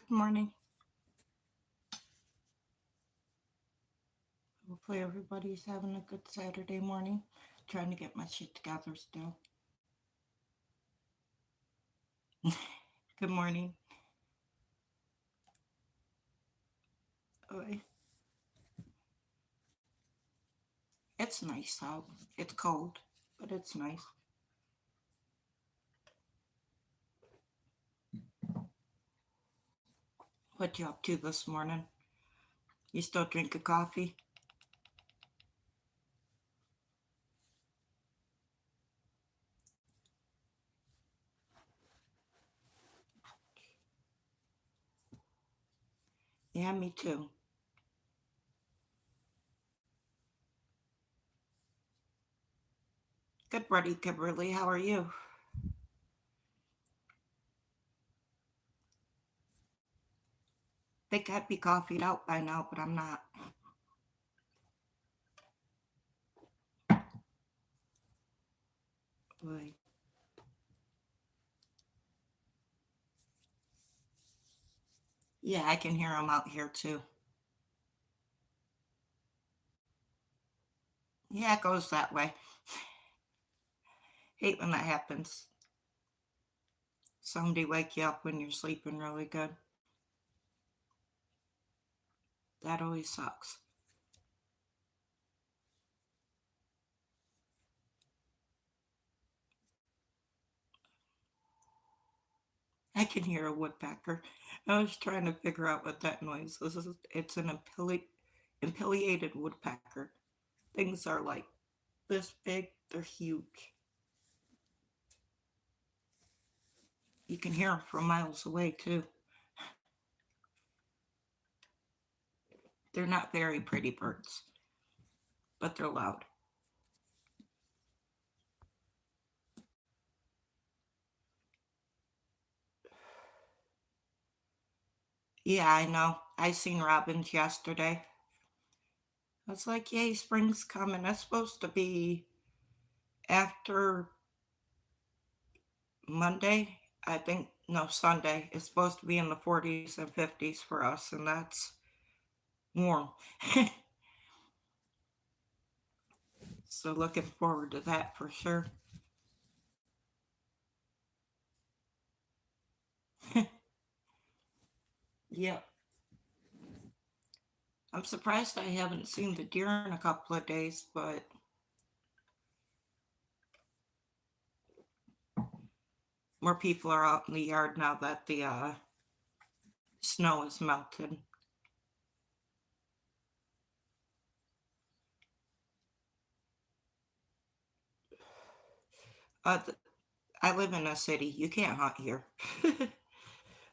Good morning. Hopefully, everybody's having a good Saturday morning. Trying to get my shit together still. Good morning. Oy. It's nice out. It's cold, but it's nice. What you up to this morning? You still drinking coffee? Yeah, me too. Good, buddy, Kimberly. How are you? Think I'd be coffeeed out by now, but I'm not. Oy. Yeah, I can hear them out here too. Yeah, it goes that way. Hate when that happens. Somebody wake you up when you're sleeping really good. That always sucks. I can hear a woodpecker. I was trying to figure out what that noise is. It's an impillated woodpecker. Things are like this big, they're huge. You can hear them from miles away too. They're not very pretty birds, but they're loud. Yeah, I know. I seen robins yesterday. I was like, yay, spring's coming. That's supposed to be after Monday. I think, no, Sunday. It's supposed to be in the 40s and 50s for us, and that's warm. So looking forward to that for sure. Yep. I'm surprised I haven't seen the deer in a couple of days, but more people are out in the yard now that the snow is melted. Th- I live in a city. You can't hunt here.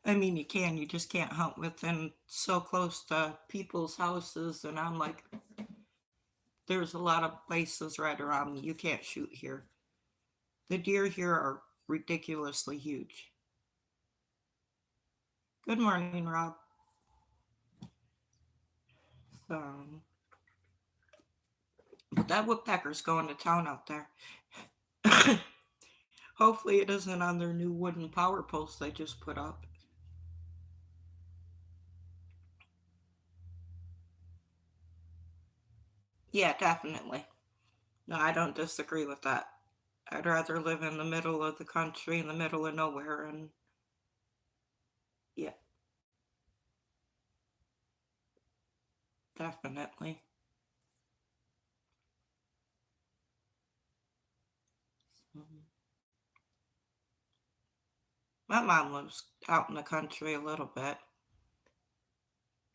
I mean, you can, you just can't hunt within so close to people's houses. And I'm like, there's a lot of places right around me. You can't shoot here. The deer here are ridiculously huge. Good morning, Rob. So, but that woodpecker's going to town out there. Hopefully, it isn't on their new wooden power post they just put up. Yeah, definitely. No, I don't disagree with that. I'd rather live in the middle of the country, in the middle of nowhere, and yeah, definitely. My mom lives out in the country a little bit.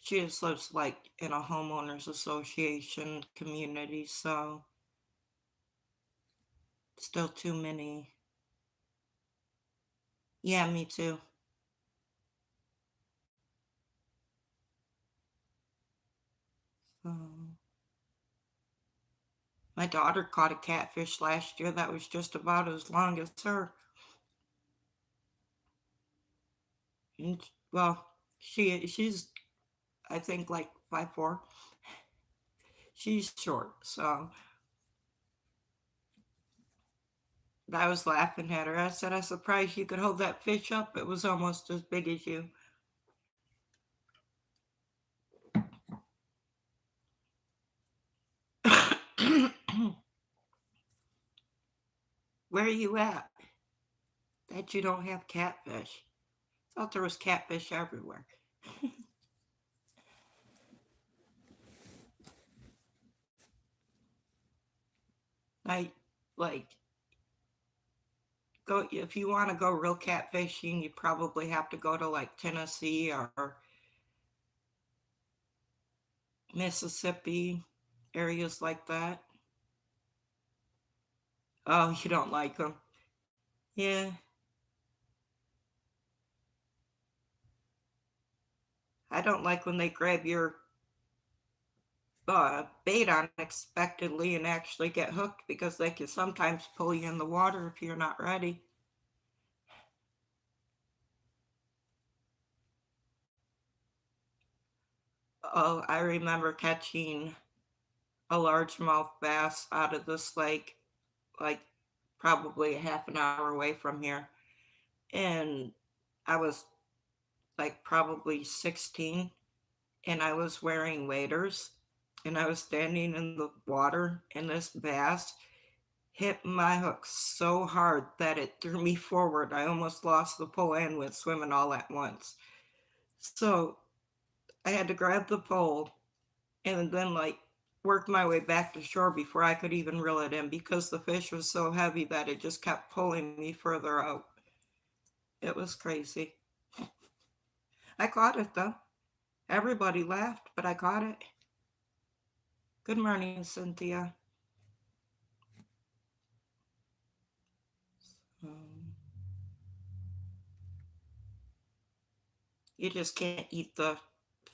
She just lives like in a homeowners association community, so still too many. Yeah, me too. So, my daughter caught a catfish last year that was just about as long as her. And, well, she's I think like 5'4". She's short, so I was laughing at her. I said, "I'm surprised you could hold that fish up. It was almost as big as you." Where are you at that you don't have catfish? Thought there was catfish everywhere. I like go if you want to go real catfishing, you probably have to go to like Tennessee or Mississippi, areas like that. Oh, you don't like them? Yeah, I don't like when they grab your bait unexpectedly and actually get hooked because they can sometimes pull you in the water if you're not ready. Oh, I remember catching a largemouth bass out of this lake, like probably a half an hour away from here. And I was like probably 16 and I was wearing waders and I was standing in the water and this bass hit my hook so hard that it threw me forward. I almost lost the pole and went swimming all at once. So I had to grab the pole and then like work my way back to shore before I could even reel it in because the fish was so heavy that it just kept pulling me further out. It was crazy. I caught it though. Everybody laughed, but I caught it. Good morning, Cynthia. Um, you just can't eat the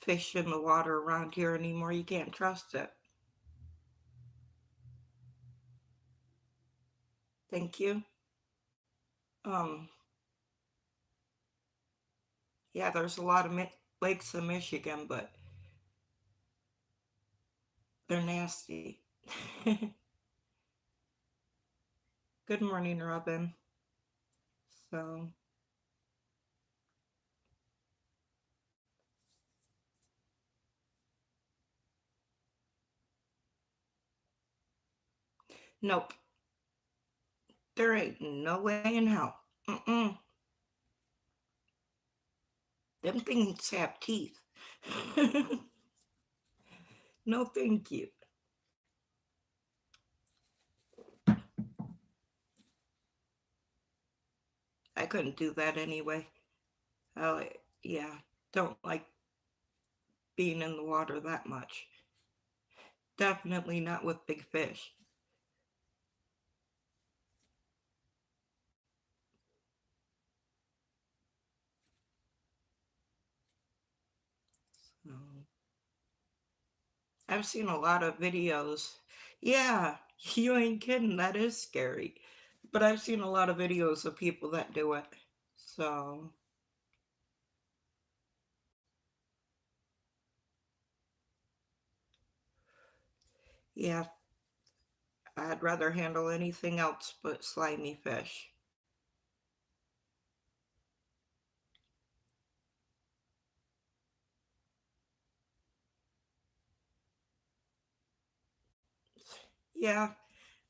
fish in the water around here anymore. You can't trust it. Thank you. Um, yeah, there's a lot of lakes in Michigan, but they're nasty. Good morning, Robin. So, nope, there ain't no way in hell. Mm-mm. Them things have teeth. No, thank you. I couldn't do that anyway. Oh, yeah, don't like being in the water that much. Definitely not with big fish. So, I've seen a lot of videos. Yeah, you ain't kidding. That is scary. But I've seen a lot of videos of people that do it. So, yeah, I'd rather handle anything else but slimy fish. Yeah,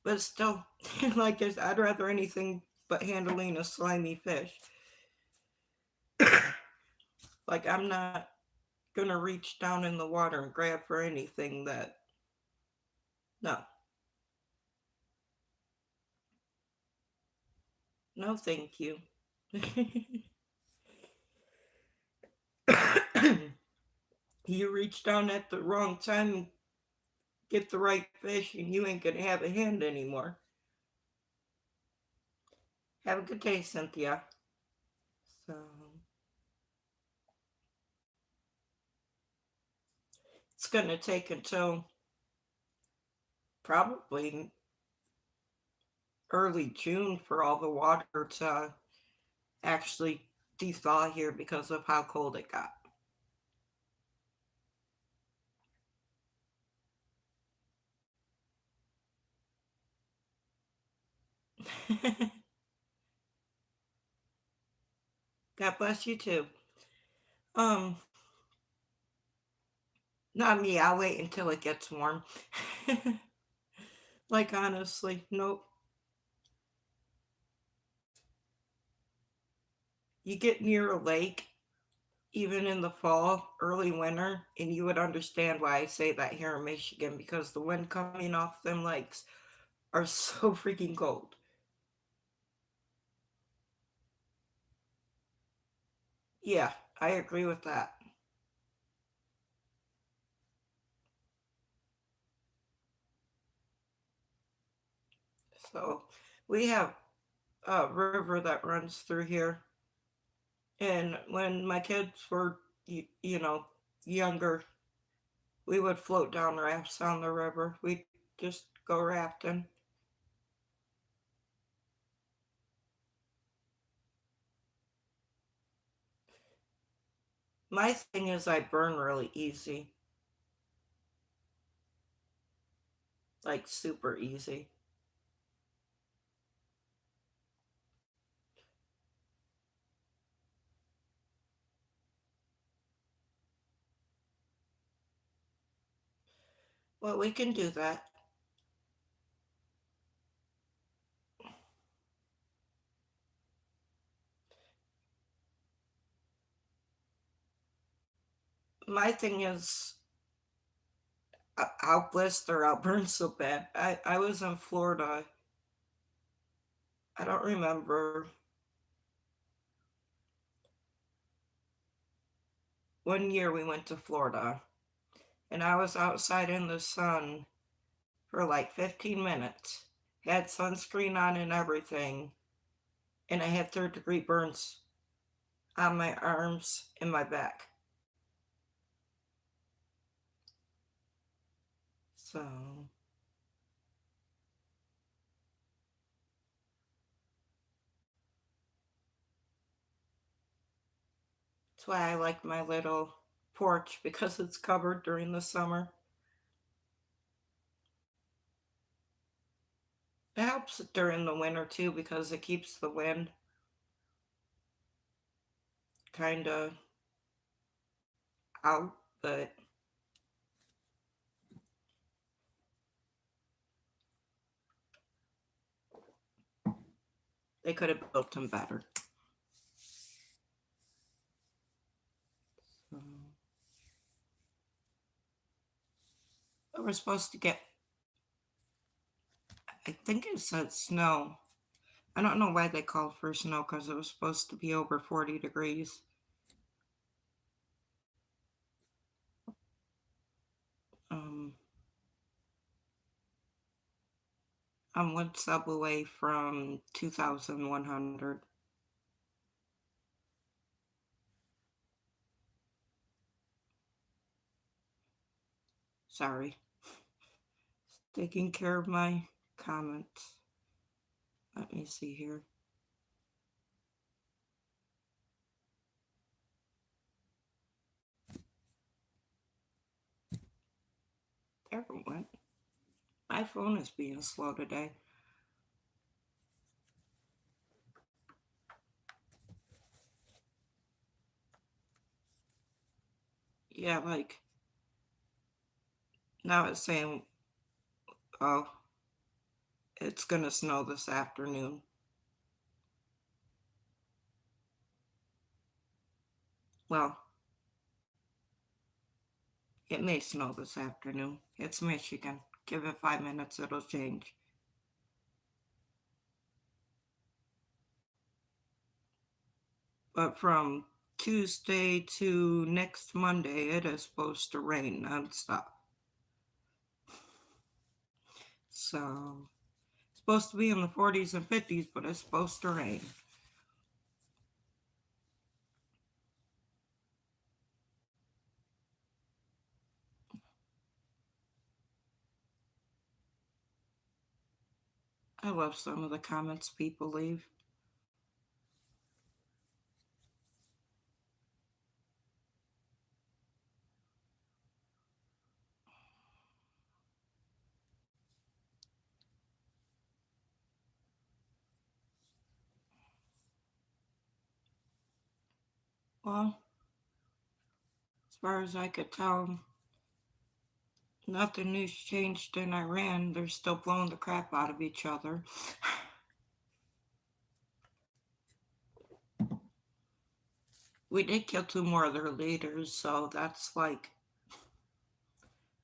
but still, like I'd rather anything but handling a slimy fish. Like I'm not gonna reach down in the water and grab for anything that no, no, thank you. You reach down at the wrong time and get the right fish, and you ain't gonna have a hand anymore. Have a good day, Cynthia. So it's gonna take until probably early June for all the water to actually thaw here because of how cold it got. God bless you too. Um, Not me. I'll wait until it gets warm. Like honestly, nope. You get near a lake, even in the fall, early winter, and you would understand why I say that here in Michigan because the wind coming off them lakes are so freaking cold. Yeah, I agree with that. So we have a river that runs through here, and when my kids were, younger, we would float down rafts on the river. We'd just go rafting. My thing is I burn really easy, like super easy. Well, we can do that. My thing is I'll blister, I'll burn so bad. I was in Florida. I don't remember. One year we went to Florida and I was outside in the sun for like 15 minutes, had sunscreen on and everything, and I had third-degree burns on my arms and my back. So that's why I like my little porch because it's covered during the summer. It helps during the winter too because it keeps the wind kind of out, but they could have built them better. So, we're supposed to get, I think it said snow. I don't know why they called for snow because it was supposed to be over 40 degrees. Um, I'm one sub away from 2,100. Sorry. Taking care of my comments. Let me see here. There it went. My phone is being slow today. Yeah, like now it's saying, oh, it's gonna snow this afternoon. Well, it may snow this afternoon. It's Michigan. Give it 5 minutes, it'll change. But from Tuesday to next Monday, it is supposed to rain nonstop. So, it's supposed to be in the 40s and 50s, but it's supposed to rain. I love some of the comments people leave. Well, as far as I could tell, nothing new's changed in Iran. They're still blowing the crap out of each other. We did kill two more of their leaders, so that's like,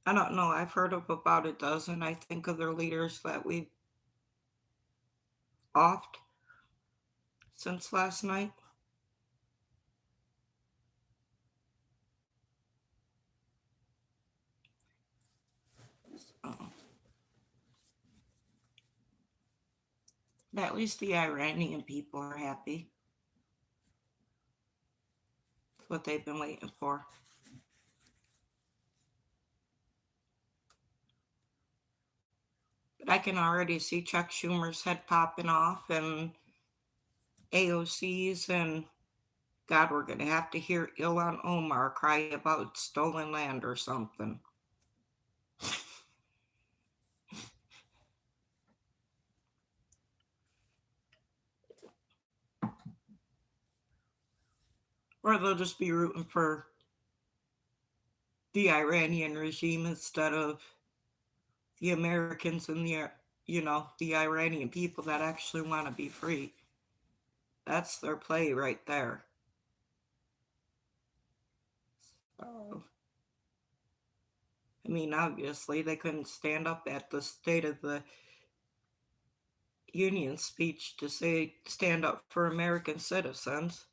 I don't know. I've heard of about a dozen, I think, of their leaders that we've offed since last night. So, at least the Iranian people are happy. That's what they've been waiting for. But I can already see Chuck Schumer's head popping off and AOC's, and God, we're going to have to hear Ilhan Omar cry about stolen land or something. Or they'll just be rooting for the Iranian regime instead of the Americans and the Iranian people that actually want to be free. That's their play right there. So, I mean, obviously, they couldn't stand up at the State of the Union speech to say stand up for American citizens.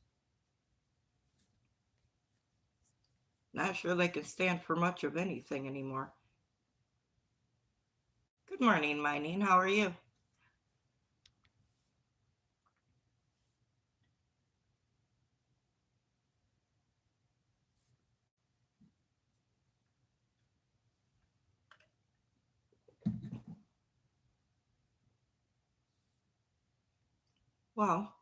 Not sure they can stand for much of anything anymore. Good morning, Mining. How are you? Well,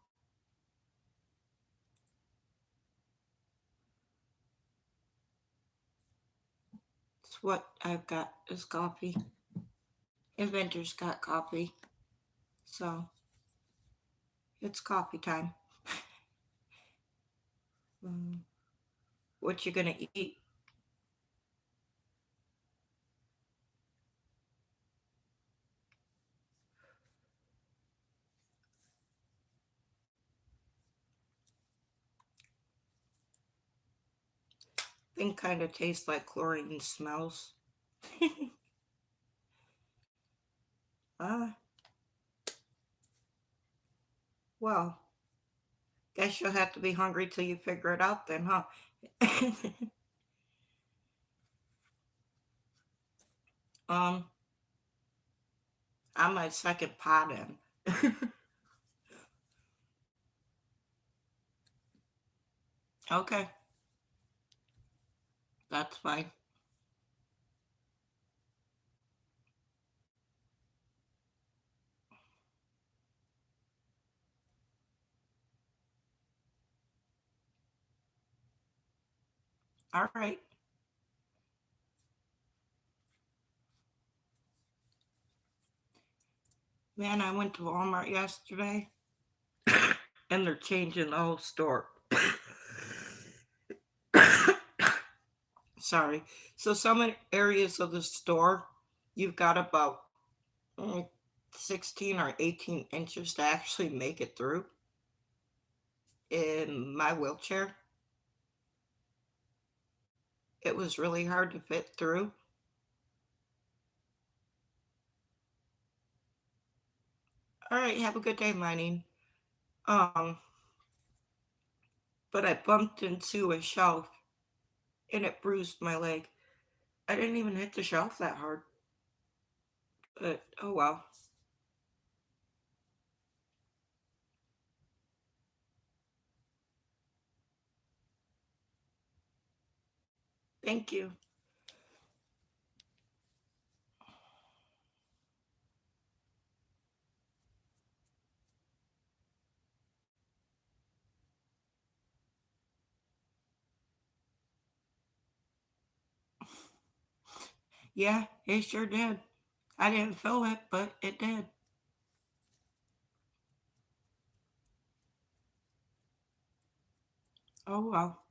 it's what I've got is coffee. Inventor's got coffee. So it's coffee time. Mm, what you gonna eat? Thing kind of tastes like chlorine smells. uh, well, guess you'll have to be hungry till you figure it out then, huh? um, I'm my second pot in. Okay, that's fine. All right. Man, I went to Walmart yesterday and they're changing the whole store. Sorry. So some areas of the store, you've got about mm, 16 or 18 inches to actually make it through. In my wheelchair, it was really hard to fit through. All right, have a good day, mining. Um, but I bumped into a shelf and it bruised my leg. I didn't even hit the shelf that hard. But oh well. Thank you. Yeah, it sure did. I didn't feel it, but it did. Oh well.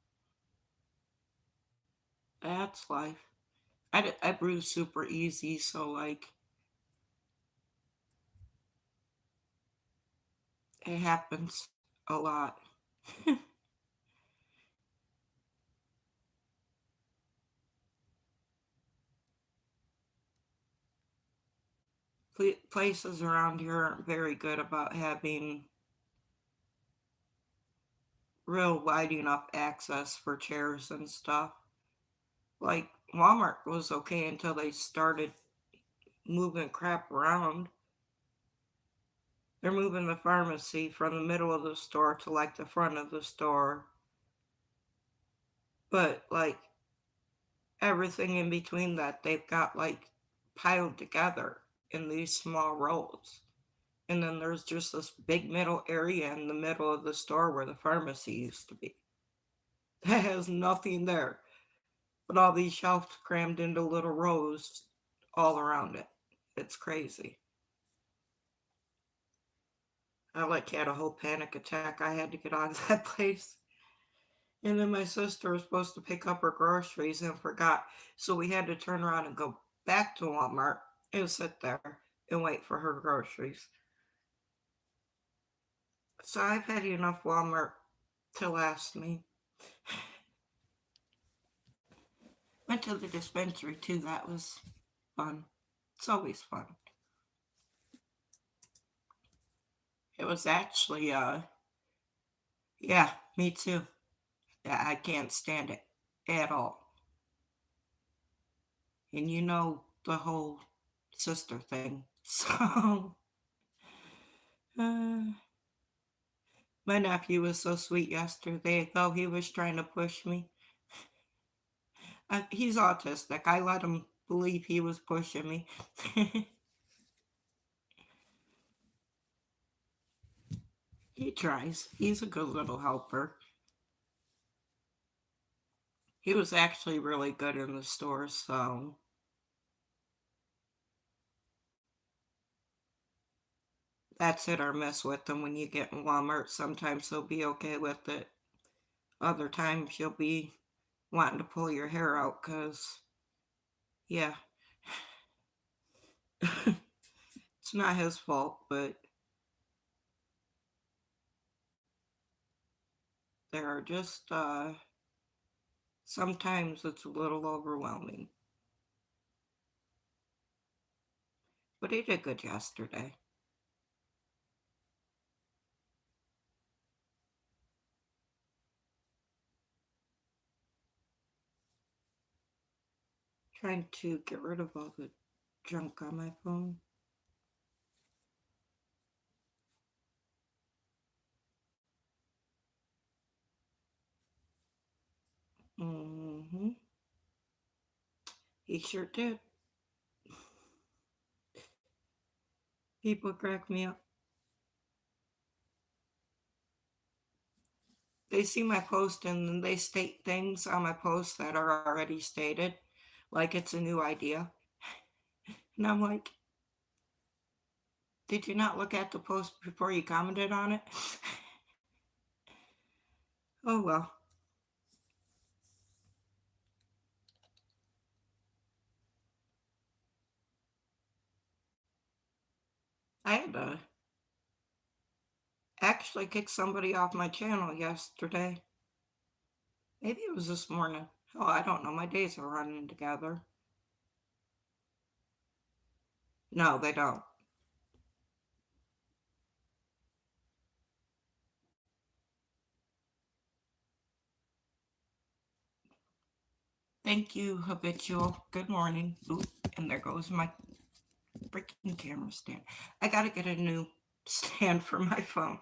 That's life. I bruise super easy, so like it happens a lot. places around here aren't very good about having real wide enough access for chairs and stuff. Like Walmart was okay until they started moving crap around. They're moving the pharmacy from the middle of the store to like the front of the store. But like everything in between that, they've got like piled together in these small rows. And then there's just this big middle area in the middle of the store where the pharmacy used to be. That has nothing there but all these shelves crammed into little rows all around it. It's crazy. I like had a whole panic attack. I had to get out of that place. And then my sister was supposed to pick up her groceries and forgot. So we had to turn around and go back to Walmart and sit there and wait for her groceries. So I've had enough Walmart to last me. Went to the dispensary too. That was fun. It's always fun. It was actually, yeah, me too. Yeah, I can't stand it at all. And you know the whole sister thing. So, uh, my nephew was so sweet yesterday, though he was trying to push me. He's autistic. I let him believe he was pushing me. He tries. He's a good little helper. He was actually really good in the store, so that's hit or miss with him when you get in Walmart. Sometimes he'll be okay with it. Other times you'll be wanting to pull your hair out because, yeah, it's not his fault, but there are just, sometimes it's a little overwhelming. But he did good yesterday. Trying to get rid of all the junk on my phone. Mm-hmm. He sure did. People crack me up. They see my post and then they state things on my post that are already stated, like it's a new idea. And I'm like, did you not look at the post before you commented on it? Oh well. I had to actually kick somebody off my channel yesterday. Maybe it was this morning. Oh, I don't know. My days are running together. No, they don't. Thank you, habitual. Good morning. Ooh, and there goes my freaking camera stand. I gotta get a new stand for my phone.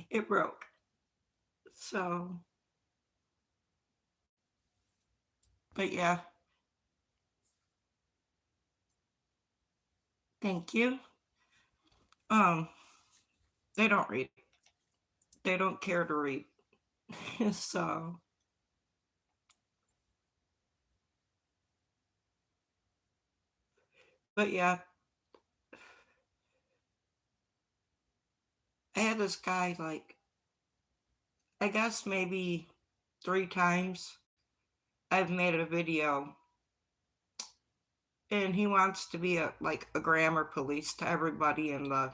It broke. So, but yeah, thank you. Um, they don't read. They don't care to read. So, but yeah, I had this guy like I guess maybe 3 times I've made a video and he wants to be a grammar police to everybody in the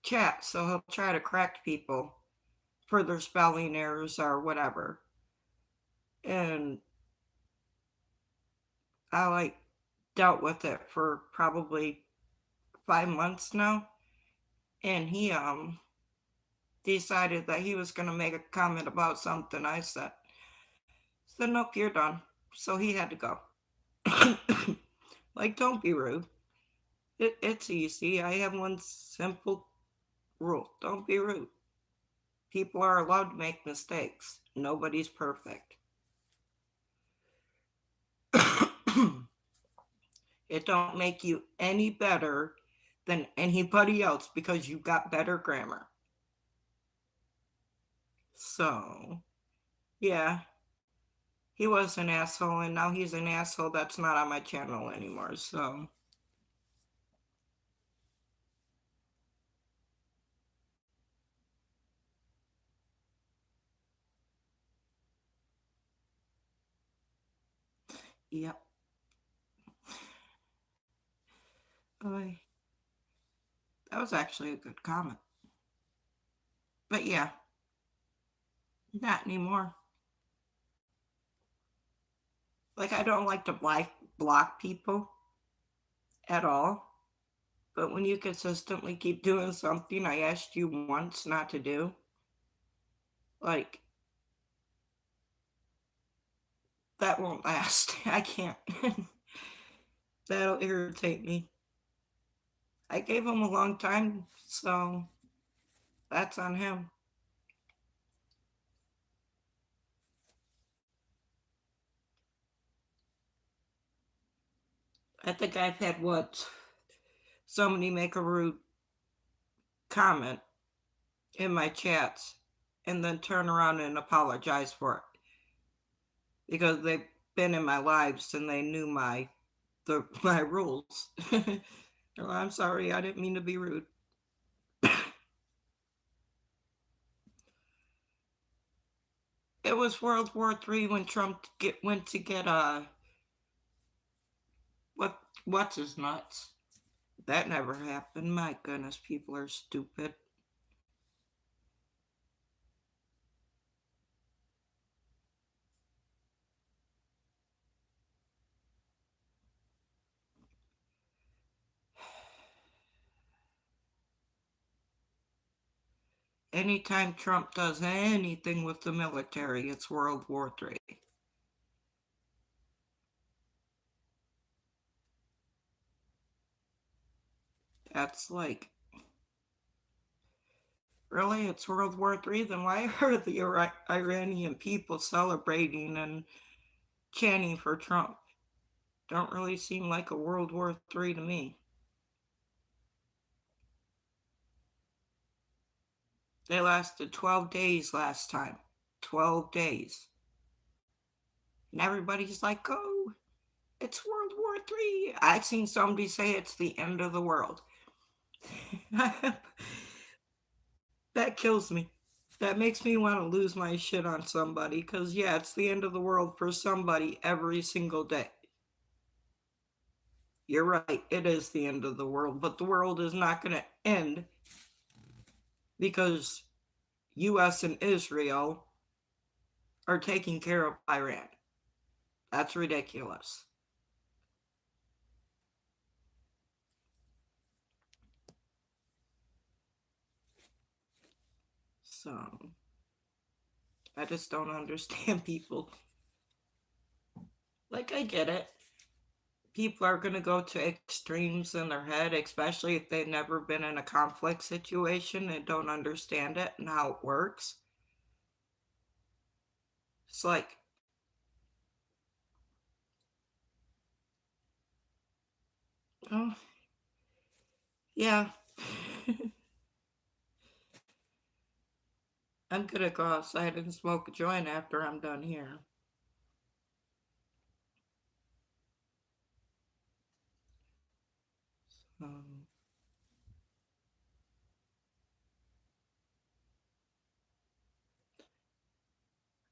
chat, so he'll try to correct people for their spelling errors or whatever. And I like dealt with it for probably 5 months now, and he decided that he was going to make a comment about something I said nope, you're done. So he had to go. Like, don't be rude. It's easy. I have one simple rule: don't be rude. People are allowed to make mistakes. Nobody's perfect. It don't make you any better than anybody else because you got better grammar. So, yeah, he was an asshole, and now he's an asshole that's not on my channel anymore. So, yep. That was actually a good comment. But yeah, not anymore. Like, I don't like to block people at all. But when you consistently keep doing something I asked you once not to do, like, that won't last. I can't. That'll irritate me. I gave him a long time, so that's on him. I think I've had what? Somebody make a rude comment in my chats and then turn around and apologize for it because they've been in my lives and they knew my rules. Oh, I'm sorry, I didn't mean to be rude. It was World War III when Trump went to get what's his nuts. That never happened. My goodness, people are stupid. Anytime Trump does anything with the military, it's World War III. That's like, really, it's World War III? Then why are the Iranian people celebrating and chanting for Trump? Don't really seem like a World War III to me. They lasted 12 days last time. 12 days. And everybody's like, oh, it's World War III. I've seen somebody say it's the end of the world. That kills me. That makes me want to lose my shit on somebody because, yeah, it's the end of the world for somebody every single day. You're right, it is the end of the world, but the world is not going to end because US and Israel are taking care of Iran. That's ridiculous. So, I just don't understand people. Like, I get it. People are going to go to extremes in their head, especially if they've never been in a conflict situation and don't understand it and how it works. It's like, oh, yeah. I'm going to go outside and smoke a joint after I'm done here. Um,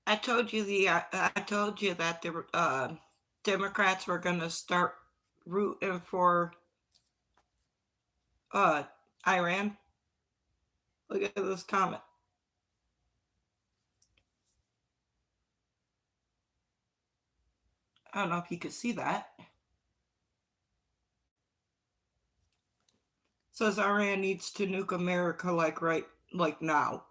I told you that the Democrats were going to start rooting for uh, Iran. Look at this comment. I don't know if you could see that. Says Iran needs to nuke America like now.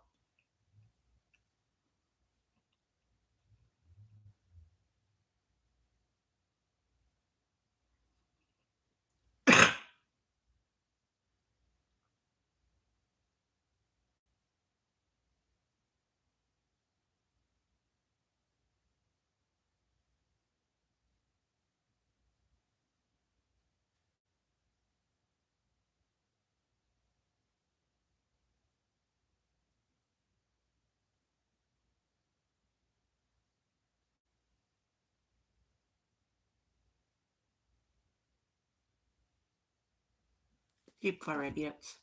People are idiots.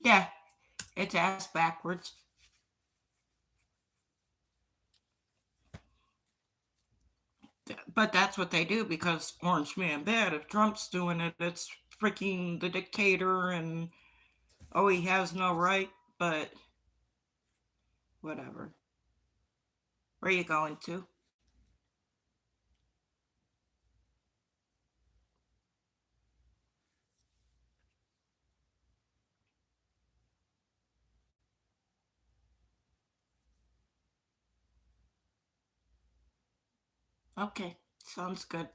Yeah, it's ass backwards. But that's what they do because Orange Man bad. If Trump's doing it, it's freaking the dictator and oh, he has no right, but whatever. Where are you going to? Okay, sounds good.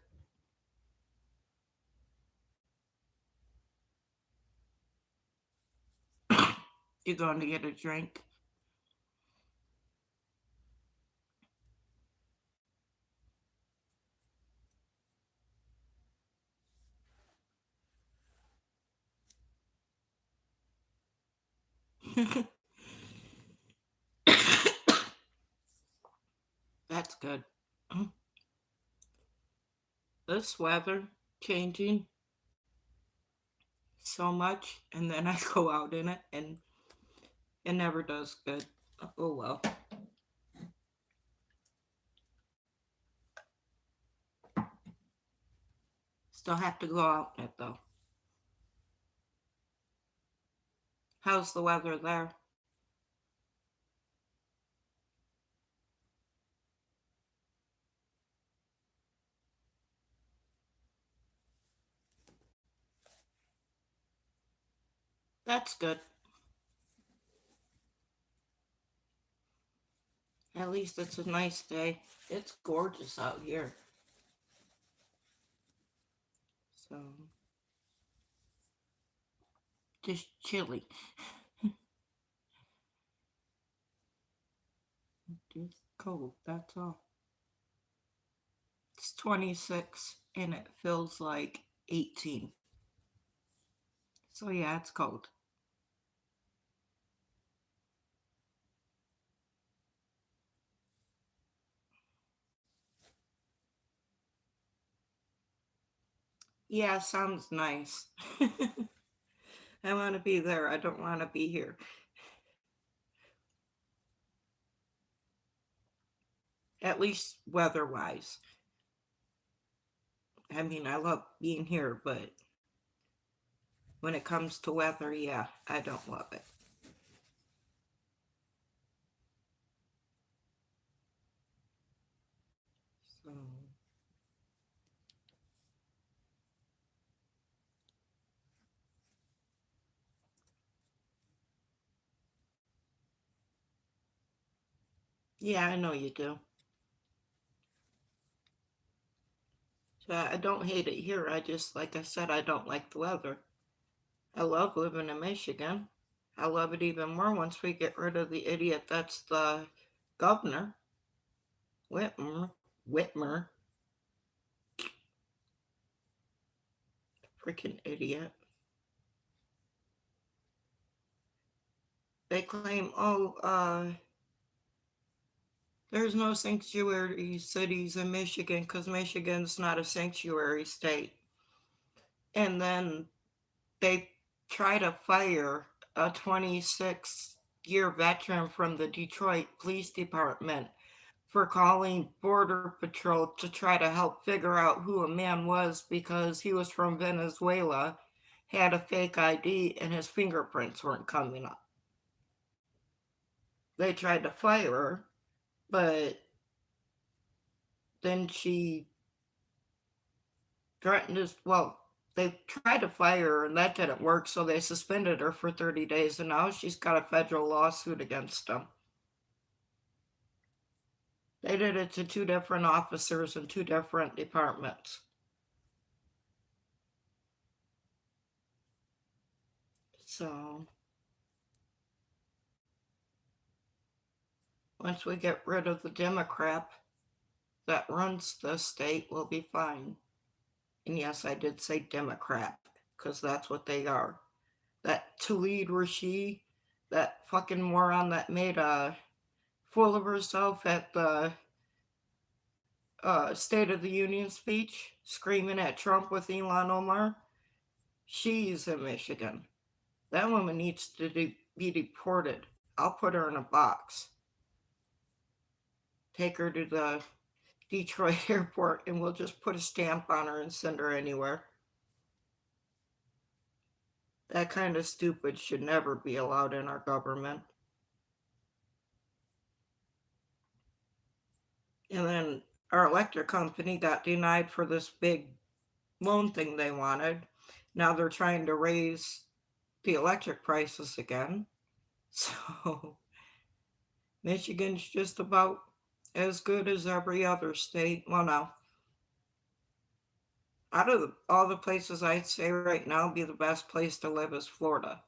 You're going to get a drink. That's good. This weather changing so much, and then I go out in it, and it never does good. Oh well. Still have to go out in it though. How's the weather there? That's good. At least it's a nice day. It's gorgeous out here. So just chilly. Just cold. That's all. It's 26 and it feels like 18. So yeah, it's cold. Yeah, sounds nice. I want to be there. I don't want to be here. At least weather wise. I mean, I love being here, but when it comes to weather, yeah, I don't love it. So, yeah, I know you do. So I don't hate it here. I just, like I said, I don't like the weather. I love living in Michigan. I love it even more once we get rid of the idiot that's the governor, Whitmer. Whitmer, freaking idiot. They claim, oh, there's no sanctuary cities in Michigan because Michigan's not a sanctuary state. And then they try to fire a 26-year veteran from the Detroit Police Department for calling Border Patrol to try to help figure out who a man was because he was from Venezuela, had a fake ID, and his fingerprints weren't coming up. They tried to fire her, but then she threatened his, well, they tried to fire her and that didn't work, so they suspended her for 30 days and now she's got a federal lawsuit against them. They did it to two different officers in two different departments. So once we get rid of the Democrat that runs the state, we'll be fine. And yes, I did say Democrat because that's what they are. That Tlaib Rashid, that fucking moron that made a fool of herself at the State of the Union speech, screaming at Trump with Ilhan Omar, she's in Michigan. That woman needs to be deported. I'll put her in a box. Take her to the Detroit airport and we'll just put a stamp on her and send her anywhere. That kind of stupid should never be allowed in our government. And then our electric company got denied for this big loan thing they wanted. Now they're trying to raise the electric prices again. So Michigan's just about as good as every other state. Well, no. Out of all the places I'd say right now, be the best place to live is Florida.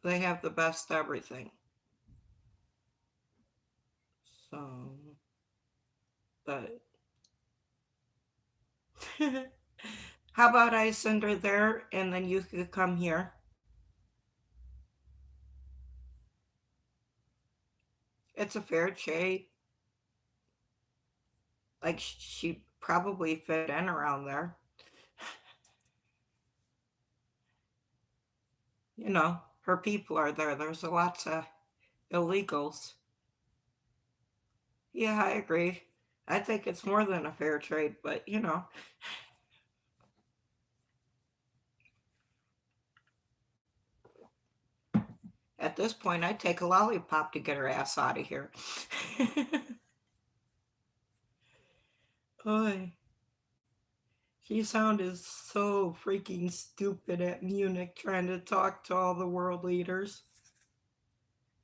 They have the best everything. So, but how about I send her there and then you could come here? It's a fair trade. Like she probably fit in around there. You know, her people are there. There's a lots of illegals. Yeah, I agree. I think it's more than a fair trade, but you know. At this point, I'd take a lollipop to get her ass out of here. Oy. She sounded so freaking stupid at Munich trying to talk to all the world leaders.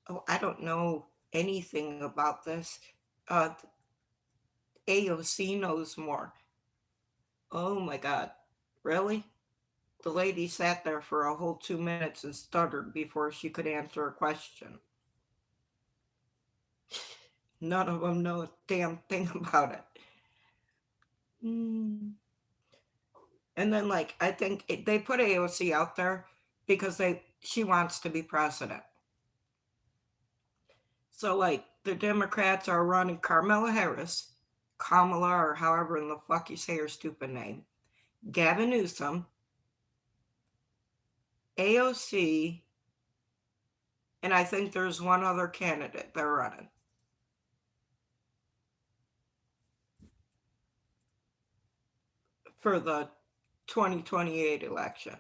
Oh, I don't know anything about this. Uh, AOC knows more. Oh my God. Really? The lady sat there for a whole 2 minutes and stuttered before she could answer a question. None of them know a damn thing about it. Mm. And then, like, I think they put AOC out there because she wants to be president. So, like, the Democrats are running Kamala, or however in the fuck you say her stupid name, Gavin Newsom, AOC, and I think there's one other candidate they're running. For the 2028 election.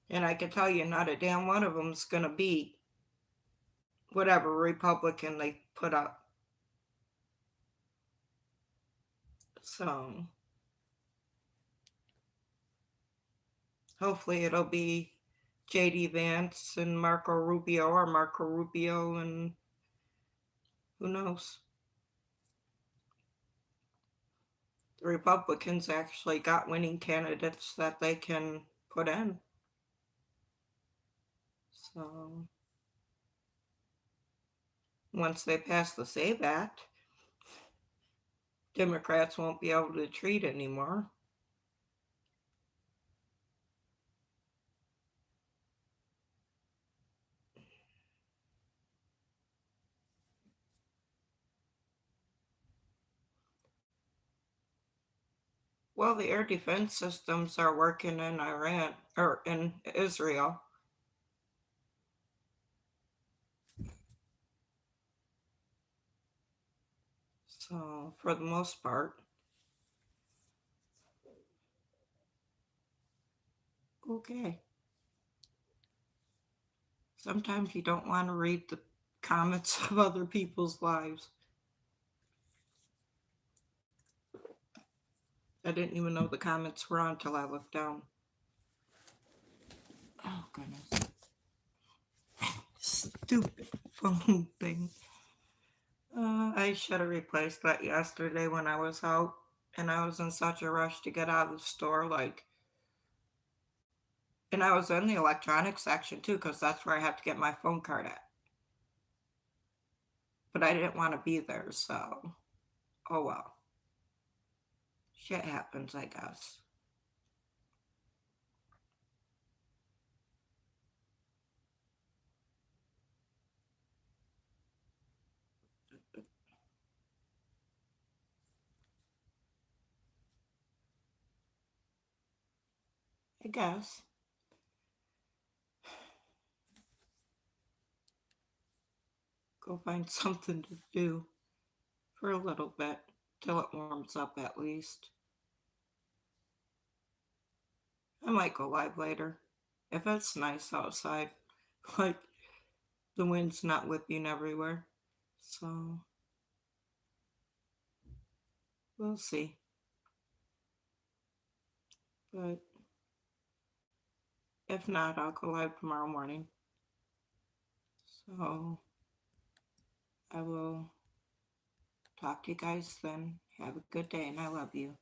And I can tell you, not a damn one of them's going to beat whatever Republican they put up. So hopefully it'll be JD Vance and Marco Rubio, or Marco Rubio and who knows. The Republicans actually got winning candidates that they can put in. So once they pass the SAVE Act, Democrats won't be able to treat anymore. Well, the air defense systems are working in Iran or in Israel. So, for the most part. Okay. Sometimes you don't want to read the comments of other people's lives. I didn't even know the comments were on till I looked down. Oh, goodness. Stupid phone thing. I should have replaced that yesterday when I was out, and I was in such a rush to get out of the store, like, and I was in the electronics section too, because that's where I have to get my phone card at. But I didn't want to be there, so oh well. Shit happens, I guess. I guess. Go find something to do for a little bit till it warms up at least. I might go live later if it's nice outside. Like the wind's not whipping everywhere. So we'll see. But if not, I'll go live tomorrow morning. So I will talk to you guys then. Have a good day and I love you.